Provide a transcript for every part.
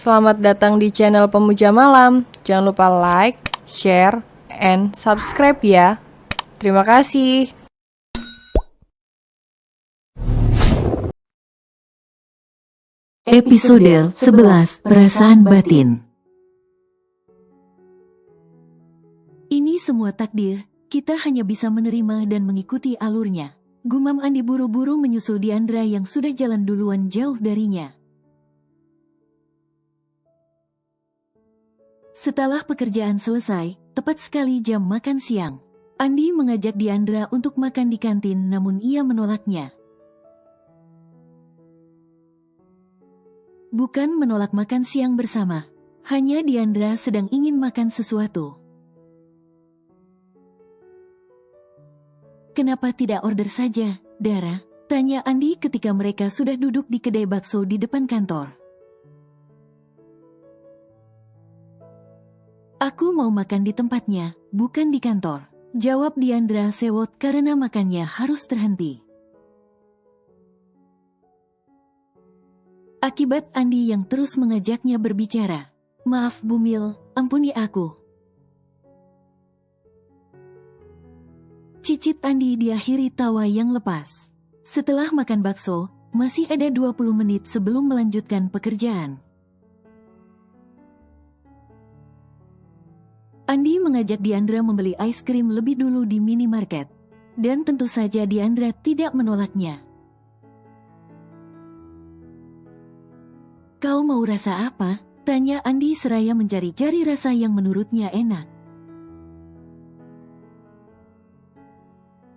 Selamat datang di channel Pemuja Malam. Jangan lupa like, share, and subscribe ya. Terima kasih. Episode 11 Perasaan Batin. Ini semua takdir, kita hanya bisa menerima dan mengikuti alurnya. Gumam Andi buru-buru menyusul Diandra yang sudah jalan duluan jauh darinya. Setelah pekerjaan selesai, tepat sekali jam makan siang. Andi mengajak Diandra untuk makan di kantin namun ia menolaknya. Bukan menolak makan siang bersama, hanya Diandra sedang ingin makan sesuatu. Kenapa tidak order saja, Dara? Tanya Andi ketika mereka sudah duduk di kedai bakso di depan kantor. Aku mau makan di tempatnya, bukan di kantor. Jawab Diandra sewot karena makannya harus terhenti. Akibat Andi yang terus mengajaknya berbicara. Maaf Bumil, ampuni aku. Cicit Andi diakhiri tawa yang lepas. Setelah makan bakso, masih ada 20 menit sebelum melanjutkan pekerjaan. Andi mengajak Diandra membeli es krim lebih dulu di minimarket. Dan tentu saja Diandra tidak menolaknya. Kau mau rasa apa? Tanya Andi seraya mencari-cari rasa yang menurutnya enak.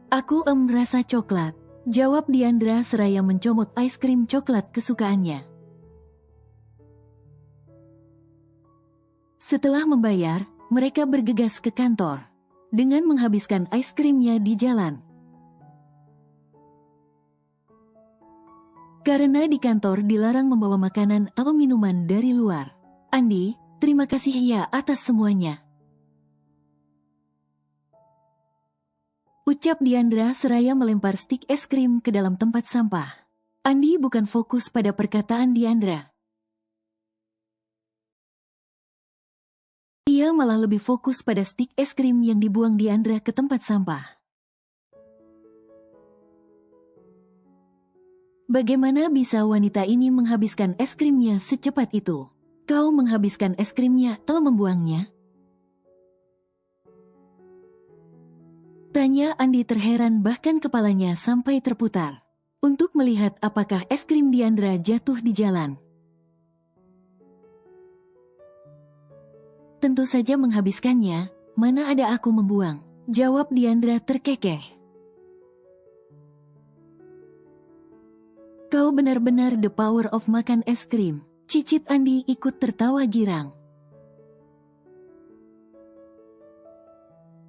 Aku rasa coklat. Jawab Diandra seraya mencomot es krim coklat kesukaannya. Setelah membayar, mereka bergegas ke kantor. Dengan menghabiskan es krimnya di jalan. Karena di kantor dilarang membawa makanan atau minuman dari luar. Andi, terima kasih ya atas semuanya. Ucap Diandra seraya melempar stik es krim ke dalam tempat sampah. Andi bukan fokus pada perkataan Diandra. Ia malah lebih fokus pada stik es krim yang dibuang Diandra ke tempat sampah. Bagaimana bisa wanita ini menghabiskan es krimnya secepat itu? Kau menghabiskan es krimnya atau membuangnya? Tanya Andi terheran bahkan kepalanya sampai terputar. Untuk melihat apakah es krim Diandra jatuh di jalan. Tentu saja menghabiskannya, mana ada aku membuang. Jawab Diandra terkekeh. Kau benar-benar the power of makan es krim. Cicit Andi ikut tertawa girang.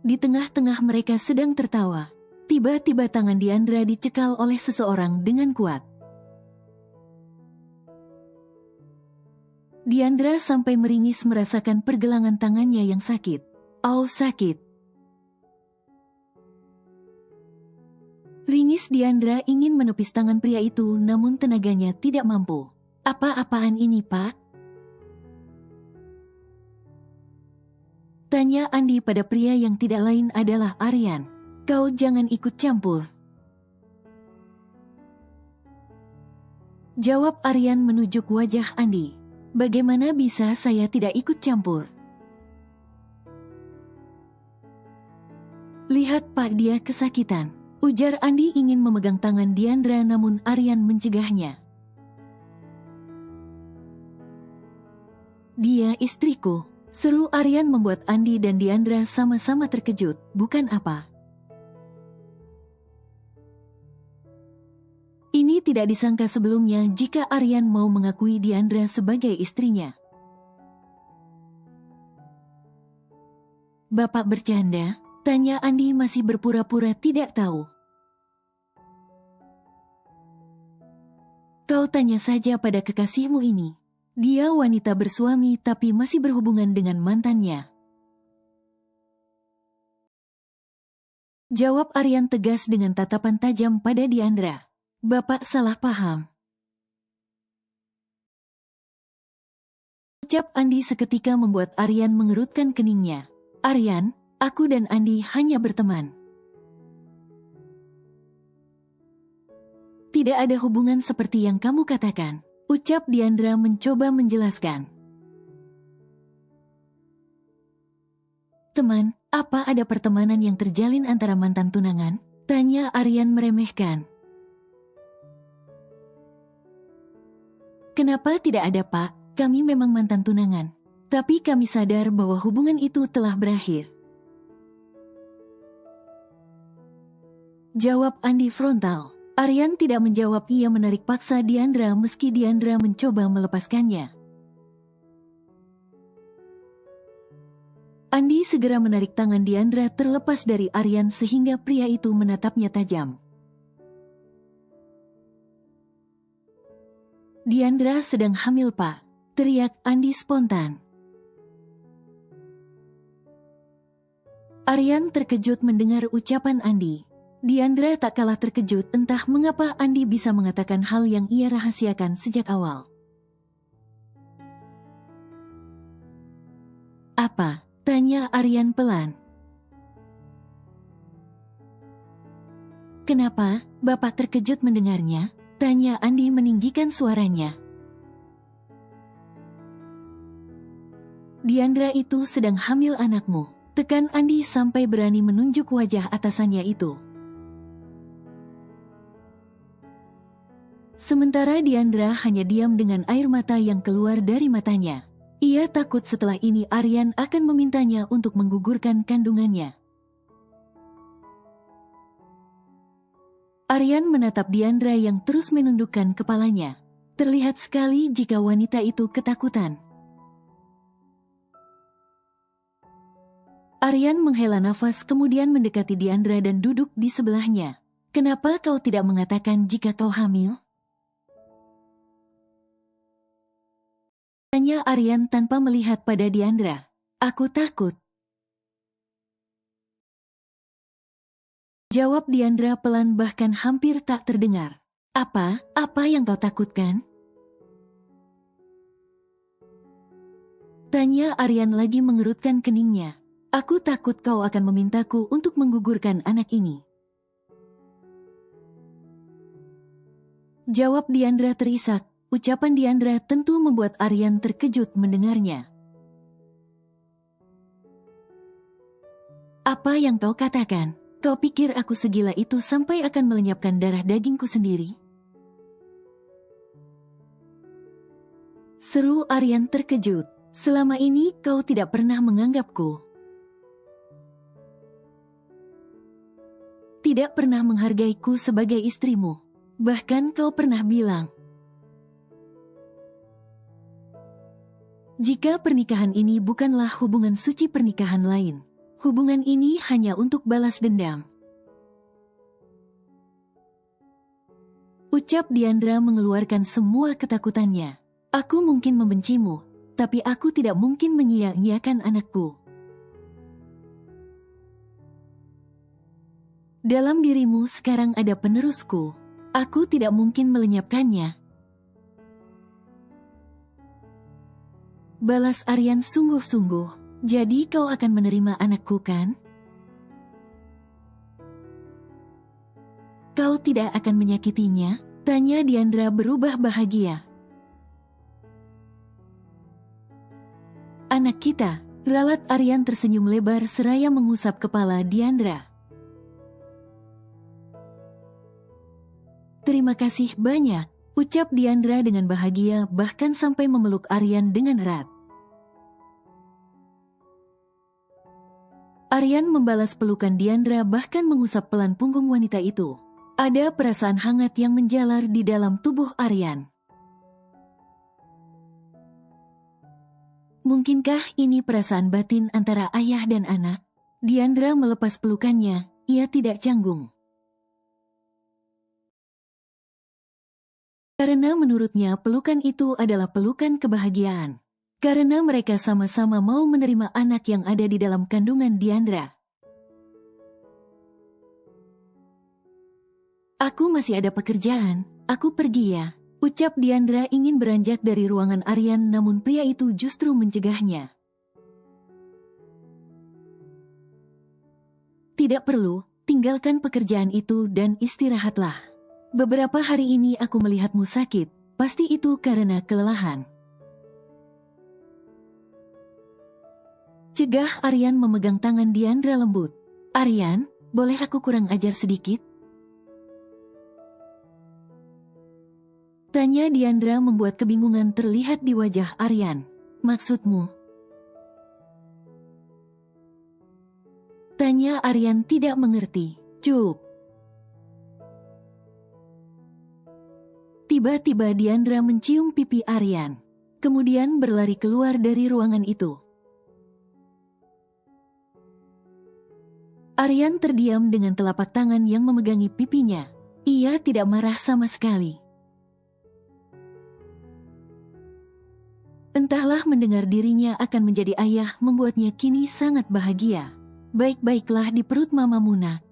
Di tengah-tengah mereka sedang tertawa, tiba-tiba tangan Diandra dicekal oleh seseorang dengan kuat. Diandra sampai meringis merasakan pergelangan tangannya yang sakit. Oh, sakit. Ringis Diandra ingin menepis tangan pria itu namun tenaganya tidak mampu. Apa-apaan ini, Pak? Tanya Andi pada pria yang tidak lain adalah Aryan. Kau jangan ikut campur. Jawab Aryan menunjuk wajah Andi. Bagaimana bisa saya tidak ikut campur? Lihat Pak, dia kesakitan. Ujar Andi ingin memegang tangan Diandra namun Aryan mencegahnya. Dia istriku. Seru Aryan membuat Andi dan Diandra sama-sama terkejut, bukan apa? Ini tidak disangka sebelumnya jika Aryan mau mengakui Diandra sebagai istrinya. Bapak bercanda? Tanya Andi masih berpura-pura tidak tahu. Kau tanya saja pada kekasihmu ini. Dia wanita bersuami tapi masih berhubungan dengan mantannya. Jawab Aryan tegas dengan tatapan tajam pada Diandra. Bapak salah paham. Ucap Andi seketika membuat Aryan mengerutkan keningnya. Aryan, aku dan Andi hanya berteman. Tidak ada hubungan seperti yang kamu katakan, ucap Diandra mencoba menjelaskan. Teman, apa ada pertemanan yang terjalin antara mantan tunangan? Tanya Aryan meremehkan. Kenapa tidak ada, Pak? Kami memang mantan tunangan. Tapi kami sadar bahwa hubungan itu telah berakhir. Jawab Andi frontal. Aryan tidak menjawab, ia menarik paksa Diandra meski Diandra mencoba melepaskannya. Andi segera menarik tangan Diandra terlepas dari Aryan sehingga pria itu menatapnya tajam. Diandra sedang hamil, Pak, teriak Andi spontan. Aryan terkejut mendengar ucapan Andi. Diandra tak kalah terkejut entah mengapa Andi bisa mengatakan hal yang ia rahasiakan sejak awal. Apa? Tanya Aryan pelan. Kenapa? Bapak terkejut mendengarnya? Tanya Andi meninggikan suaranya. Diandra itu sedang hamil anakmu. Tekan Andi sampai berani menunjuk wajah atasannya itu. Sementara Diandra hanya diam dengan air mata yang keluar dari matanya. Ia takut setelah ini Aryan akan memintanya untuk menggugurkan kandungannya. Aryan menatap Diandra yang terus menundukkan kepalanya. Terlihat sekali jika wanita itu ketakutan. Aryan menghela nafas kemudian mendekati Diandra dan duduk di sebelahnya. Kenapa kau tidak mengatakan jika kau hamil? Tanya Aryan tanpa melihat pada Diandra. Aku takut. Jawab Diandra pelan bahkan hampir tak terdengar. Apa yang kau takutkan? Tanya Aryan lagi mengerutkan keningnya. Aku takut kau akan memintaku untuk menggugurkan anak ini. Jawab Diandra terisak. Ucapan Diandra tentu membuat Aryan terkejut mendengarnya. Apa yang kau katakan? Kau pikir aku segila itu sampai akan melenyapkan darah dagingku sendiri? Seru Aryan terkejut. Selama ini kau tidak pernah menganggapku. Tidak pernah menghargaiku sebagai istrimu. Bahkan kau pernah bilang, jika pernikahan ini bukanlah hubungan suci pernikahan lain, hubungan ini hanya untuk balas dendam. Ucap Diandra mengeluarkan semua ketakutannya. Aku mungkin membencimu, tapi aku tidak mungkin menyia-nyiakan anakku. Dalam dirimu sekarang ada penerusku. Aku tidak mungkin melenyapkannya. Balas Aryan sungguh-sungguh. Jadi kau akan menerima anakku kan? Kau tidak akan menyakitinya? Tanya Diandra berubah bahagia. Anak kita, ralat Aryan tersenyum lebar seraya mengusap kepala Diandra. Terima kasih banyak, ucap Diandra dengan bahagia bahkan sampai memeluk Aryan dengan erat. Aryan membalas pelukan Diandra bahkan mengusap pelan punggung wanita itu. Ada perasaan hangat yang menjalar di dalam tubuh Aryan. Mungkinkah ini perasaan batin antara ayah dan anak? Diandra melepas pelukannya, ia tidak canggung. Karena menurutnya pelukan itu adalah pelukan kebahagiaan. Karena mereka sama-sama mau menerima anak yang ada di dalam kandungan Diandra. Aku masih ada pekerjaan, aku pergi ya, Ucap Diandra ingin beranjak dari ruangan Aryan, namun pria itu justru mencegahnya. Tidak perlu, tinggalkan pekerjaan itu dan istirahatlah. Beberapa hari ini aku melihatmu sakit, pasti itu karena kelelahan. Cegah Aryan memegang tangan Diandra lembut. Aryan, boleh aku kurang ajar sedikit? Tanya Diandra membuat kebingungan terlihat di wajah Aryan. Maksudmu? Tanya Aryan tidak mengerti. Cup. Tiba-tiba Diandra mencium pipi Aryan. Kemudian berlari keluar dari ruangan itu. Aryan terdiam dengan telapak tangan yang memegangi pipinya. Ia tidak marah sama sekali. Entahlah, mendengar dirinya akan menjadi ayah membuatnya kini sangat bahagia. Baik-baiklah di perut mamamu, nak.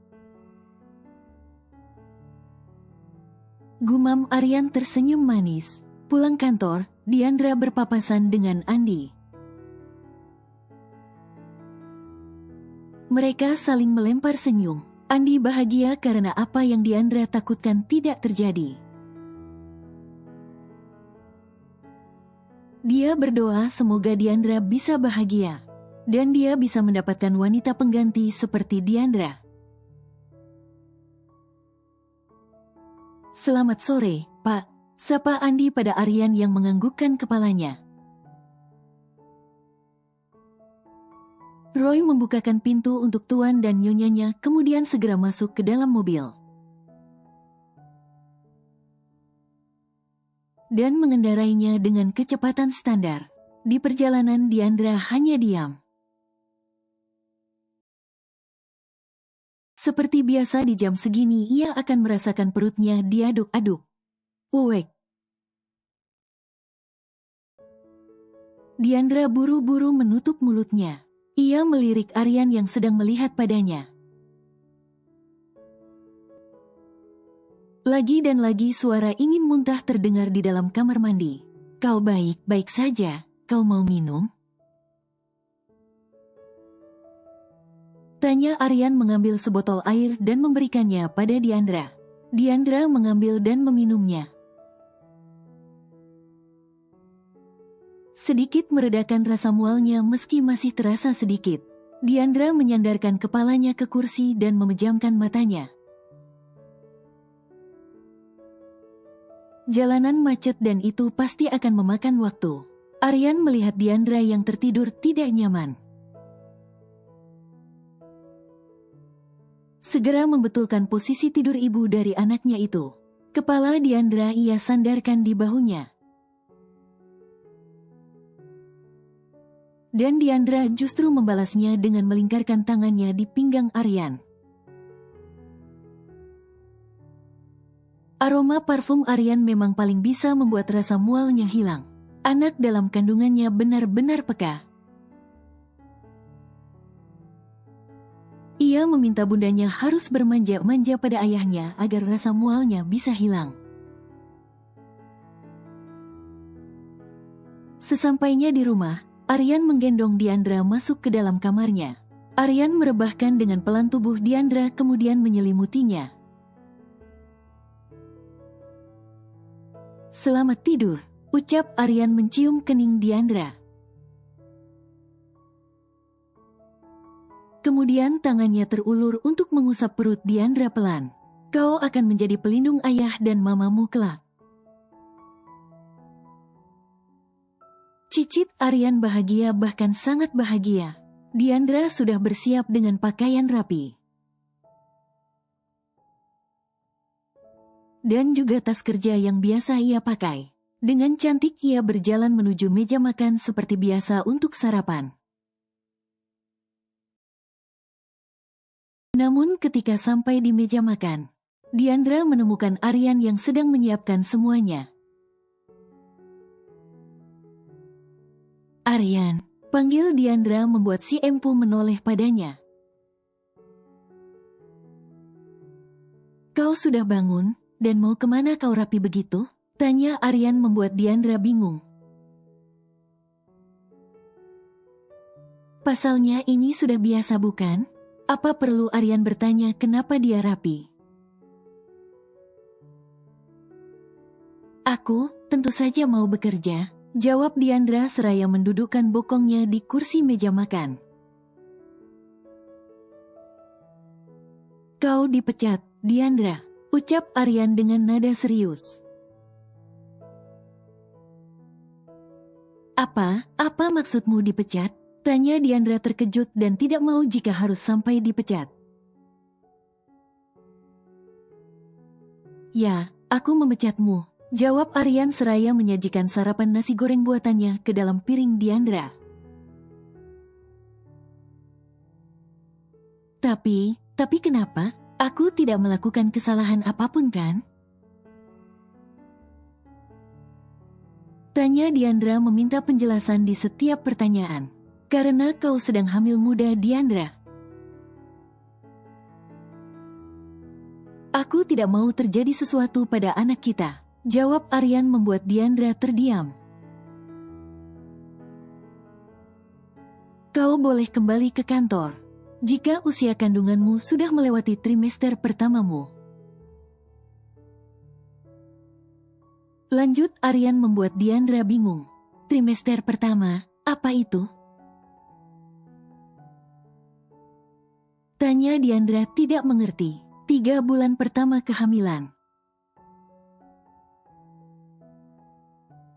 Gumam Aryan tersenyum manis. Pulang kantor, Diandra berpapasan dengan Andi. Mereka saling melempar senyum. Andi bahagia karena apa yang Diandra takutkan tidak terjadi. Dia berdoa semoga Diandra bisa bahagia. Dan dia bisa mendapatkan wanita pengganti seperti Diandra. Selamat sore, Pak. Sapa Andi pada Aryan yang menganggukkan kepalanya. Roy membukakan pintu untuk Tuan dan Nyonyanya, kemudian segera masuk ke dalam mobil. Dan mengendarainya dengan kecepatan standar. Di perjalanan Diandra hanya diam. Seperti biasa di jam segini ia akan merasakan perutnya diaduk-aduk. Uwek. Diandra buru-buru menutup mulutnya. Ia melirik Aryan yang sedang melihat padanya. Lagi dan lagi suara ingin muntah terdengar di dalam kamar mandi. Kau baik-baik saja, kau mau minum? Tanya Aryan mengambil sebotol air dan memberikannya pada Diandra. Diandra mengambil dan meminumnya. Sedikit meredakan rasa mualnya meski masih terasa sedikit. Diandra menyandarkan kepalanya ke kursi dan memejamkan matanya. Jalanan macet dan itu pasti akan memakan waktu. Aryan melihat Diandra yang tertidur tidak nyaman. Segera membetulkan posisi tidur ibu dari anaknya itu. Kepala Diandra ia sandarkan di bahunya. Dan Diandra justru membalasnya dengan melingkarkan tangannya di pinggang Aryan. Aroma parfum Aryan memang paling bisa membuat rasa mualnya hilang. Anak dalam kandungannya benar-benar peka. Ia meminta bundanya harus bermanja-manja pada ayahnya agar rasa mualnya bisa hilang. Sesampainya di rumah, Aryan menggendong Diandra masuk ke dalam kamarnya. Aryan merebahkan dengan pelan tubuh Diandra kemudian menyelimutinya. Selamat tidur, ucap Aryan mencium kening Diandra. Kemudian tangannya terulur untuk mengusap perut Diandra pelan. Kau akan menjadi pelindung ayah dan mamamu kelak. Cicit Aryan bahagia, bahkan sangat bahagia. Diandra sudah bersiap dengan pakaian rapi. Dan juga tas kerja yang biasa ia pakai. Dengan cantik ia berjalan menuju meja makan seperti biasa untuk sarapan. Namun ketika sampai di meja makan, Diandra menemukan Aryan yang sedang menyiapkan semuanya. Aryan, panggil Diandra membuat si empu menoleh padanya. Kau sudah bangun, dan mau kemana kau rapi begitu? Tanya Aryan membuat Diandra bingung. Pasalnya ini sudah biasa bukan? Apa perlu Aryan bertanya kenapa dia rapi? Aku, tentu saja mau bekerja, jawab Diandra seraya mendudukkan bokongnya di kursi meja makan. Kau dipecat, Diandra, ucap Aryan dengan nada serius. Apa maksudmu dipecat? Tanya Diandra terkejut dan tidak mau jika harus sampai dipecat. Ya, aku memecatmu, jawab Aryan seraya menyajikan sarapan nasi goreng buatannya ke dalam piring Diandra. Tapi kenapa? Aku tidak melakukan kesalahan apapun kan? Tanya Diandra meminta penjelasan di setiap pertanyaan. Karena kau sedang hamil muda, Diandra. Aku tidak mau terjadi sesuatu pada anak kita, jawab Aryan membuat Diandra terdiam. Kau boleh kembali ke kantor jika usia kandunganmu sudah melewati trimester pertamamu. Lanjut Aryan membuat Diandra bingung. Trimester pertama, apa itu? Tanya Diandra tidak mengerti. 3 bulan pertama kehamilan.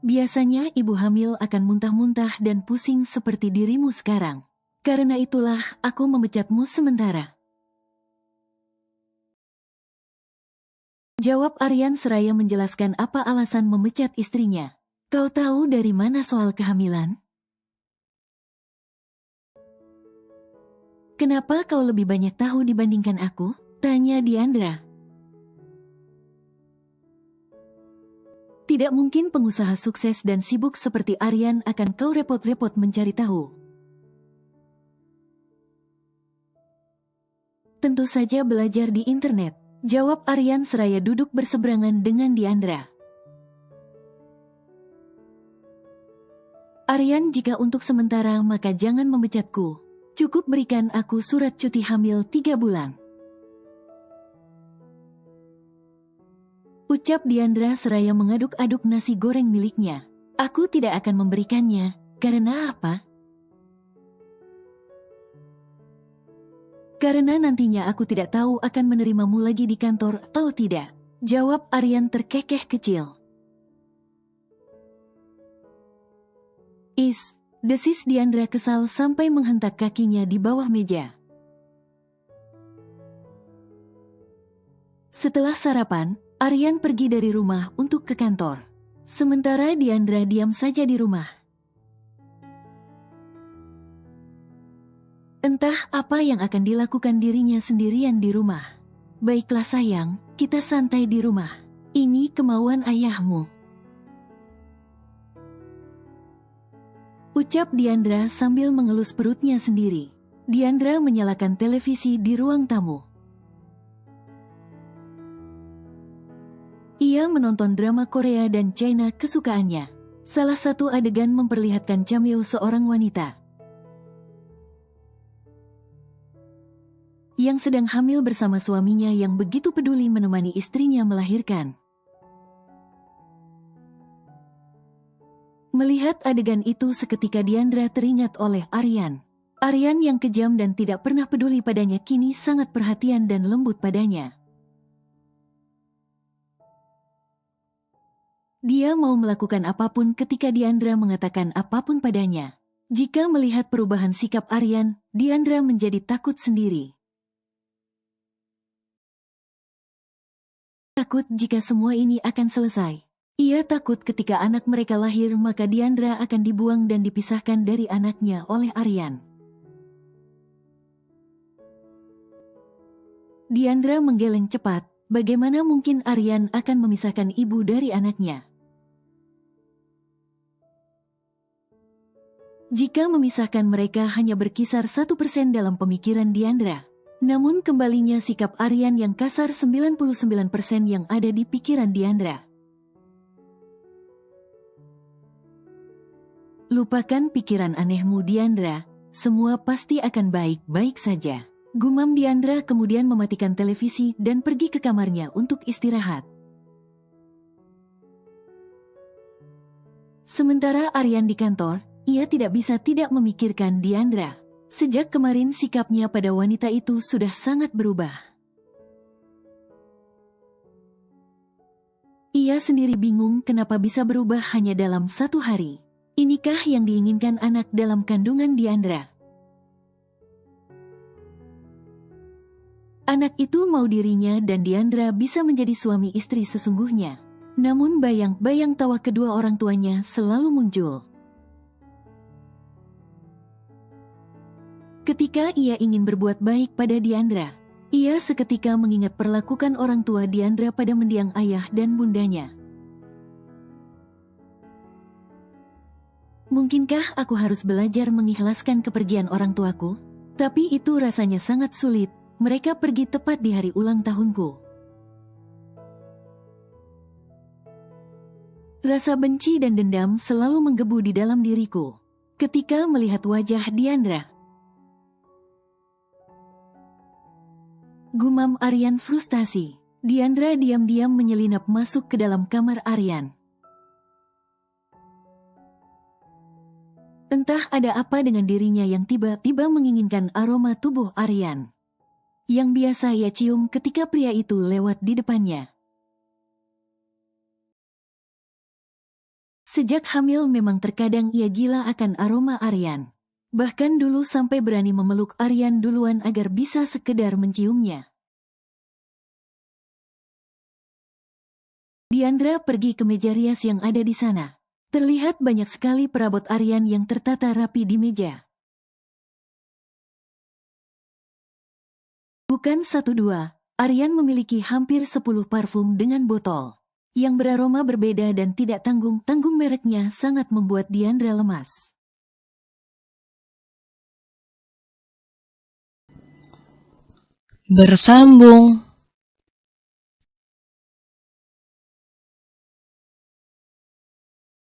Biasanya ibu hamil akan muntah-muntah dan pusing seperti dirimu sekarang. Karena itulah aku memecatmu sementara. Jawab Aryan seraya menjelaskan apa alasan memecat istrinya. Kau tahu dari mana soal kehamilan? Kenapa kau lebih banyak tahu dibandingkan aku? Tanya Diandra. Tidak mungkin pengusaha sukses dan sibuk seperti Aryan akan kau repot-repot mencari tahu. Tentu saja belajar di internet, jawab Aryan seraya duduk berseberangan dengan Diandra. Aryan, jika untuk sementara maka jangan memecatku. Cukup berikan aku surat cuti hamil 3 bulan. Ucap Diandra seraya mengaduk-aduk nasi goreng miliknya. Aku tidak akan memberikannya, karena apa? Karena nantinya aku tidak tahu akan menerimamu lagi di kantor atau tidak, jawab Aryan terkekeh kecil. Desis Diandra kesal sampai menghentak kakinya di bawah meja. Setelah sarapan, Aryan pergi dari rumah untuk ke kantor. Sementara Diandra diam saja di rumah. Entah apa yang akan dilakukan dirinya sendirian di rumah. Baiklah sayang, kita santai di rumah. Ini kemauan ayahmu. Ucap Diandra sambil mengelus perutnya sendiri. Diandra menyalakan televisi di ruang tamu. Ia menonton drama Korea dan China kesukaannya. Salah satu adegan memperlihatkan cameo seorang wanita yang sedang hamil bersama suaminya yang begitu peduli menemani istrinya melahirkan. Melihat adegan itu seketika Diandra teringat oleh Aryan. Aryan yang kejam dan tidak pernah peduli padanya kini sangat perhatian dan lembut padanya. Dia mau melakukan apapun ketika Diandra mengatakan apapun padanya. Jika melihat perubahan sikap Aryan, Diandra menjadi takut sendiri. Takut jika semua ini akan selesai. Ia takut ketika anak mereka lahir maka Diandra akan dibuang dan dipisahkan dari anaknya oleh Aryan. Diandra menggeleng cepat, bagaimana mungkin Aryan akan memisahkan ibu dari anaknya? Jika memisahkan mereka hanya berkisar 1% dalam pemikiran Diandra. Namun kembalinya sikap Aryan yang kasar 99% yang ada di pikiran Diandra. Lupakan pikiran anehmu, Diandra. Semua pasti akan baik-baik saja. Gumam Diandra kemudian mematikan televisi dan pergi ke kamarnya untuk istirahat. Sementara Aryan di kantor, ia tidak bisa tidak memikirkan Diandra. Sejak kemarin sikapnya pada wanita itu sudah sangat berubah. Ia sendiri bingung kenapa bisa berubah hanya dalam 1 hari. Inikah yang diinginkan anak dalam kandungan Diandra? Anak itu mau dirinya dan Diandra bisa menjadi suami istri sesungguhnya. Namun bayang-bayang tawa kedua orang tuanya selalu muncul. Ketika ia ingin berbuat baik pada Diandra, ia seketika mengingat perlakukan orang tua Diandra pada mendiang ayah dan bundanya. Mungkinkah aku harus belajar mengikhlaskan kepergian orang tuaku? Tapi itu rasanya sangat sulit. Mereka pergi tepat di hari ulang tahunku. Rasa benci dan dendam selalu menggebu di dalam diriku ketika melihat wajah Diandra. Gumam Aryan frustasi. Diandra diam-diam menyelinap masuk ke dalam kamar Aryan. Entah ada apa dengan dirinya yang tiba-tiba menginginkan aroma tubuh Aryan yang biasa ia cium ketika pria itu lewat di depannya. Sejak hamil memang terkadang ia gila akan aroma Aryan. Bahkan dulu sampai berani memeluk Aryan duluan agar bisa sekedar menciumnya. Diandra pergi ke meja rias yang ada di sana. Terlihat banyak sekali perabot Aryan yang tertata rapi di meja. Bukan 1-2, Aryan memiliki hampir 10 parfum dengan botol yang beraroma berbeda dan tidak tanggung-tanggung. Mereknya sangat membuat Diandra lemas. Bersambung.